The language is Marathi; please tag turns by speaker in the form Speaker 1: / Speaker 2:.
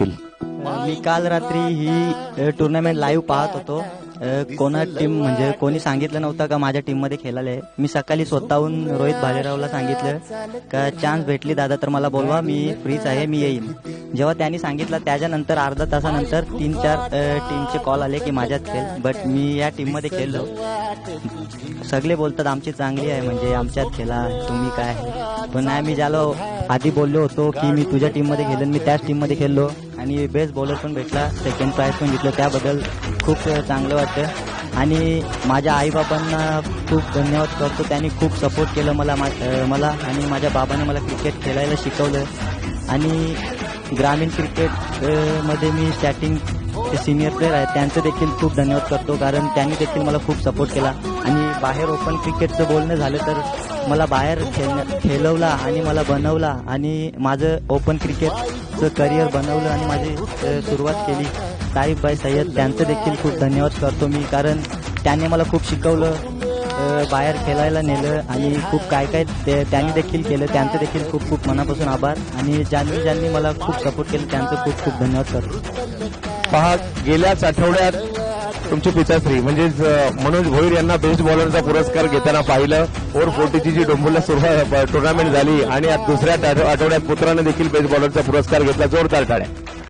Speaker 1: मी काल रात्री ही टुर्नामेंट लाईव्ह पाहत होतो. कोणा टीम म्हणजे कोणी सांगितलं नव्हतं का माझ्या टीममध्ये खेळायला आहे. मी सकाळी स्वतःहून रोहित भालेरावला सांगितलं का चान्स भेटली दादा तर मला बोलवा, मी फ्रीच आहे, मी येईन. जेव्हा त्यांनी सांगितलं त्याच्यानंतर अर्धा तासानंतर 3-4 टीमचे कॉल आले की माझ्यात खेळ. बट मी या टीममध्ये खेळलो. सगळे बोलतात आमची चांगली आहे, म्हणजे आमच्यात खेळा तुम्ही काय. पण नाही, मी ज्याला आधी बोललो होतो की मी तुझ्या टीममध्ये खेळेन, मी त्याच टीममध्ये खेळलो आणि बेस्ट बॉलर पण भेटला, सेकंड प्राइज पण घेतलं. त्याबद्दल खूप चांगलं वाटतं आणि माझ्या आईबाबांना खूप धन्यवाद करतो. त्यांनी खूप सपोर्ट केलं मला आणि माझ्या बाबाने मला क्रिकेट खेळायला शिकवलं. आणि ग्रामीण क्रिकेटमध्ये मी स्टार्टिंग सिनियर प्लेअर आहे, त्यांचं देखील खूप धन्यवाद करतो, कारण त्यांनी देखील मला खूप सपोर्ट केला. आणि बाहेर ओपन क्रिकेटचं बोलणं झालं तर मला बाहेर खेळवला आणि मला बनवला आणि माझं ओपन क्रिकेटचं करिअर बनवलं आणि माझी सुरुवात केली. तारीफभाई सय्यद त्यांचं देखील खूप धन्यवाद करतो मी, कारण त्यांनी मला खूप शिकवलं, बाहेर खेळायला नेलं आणि खूप काय त्यांनी देखील केलं. त्यांचं देखील खूप खूप मनापासून आभार. आणि ज्यांनी मला खूप सपोर्ट केलं त्यांचं खूप खूप धन्यवाद करतो.
Speaker 2: पहा, गेल्याच आठवड्यात तुमचे पिताश्री म्हणजेच मनोज भोईर यांना बेस्ट बॉलरचा पुरस्कार घेताना पाहिलं. ओव्हर 40ची जी डोंबुलला टुर्नामेंट झाली आणि दुसऱ्या आठवड्यात पुत्राने देखील बेस्ट बॉलरचा पुरस्कार घेतला. जोरदार टाळ्या.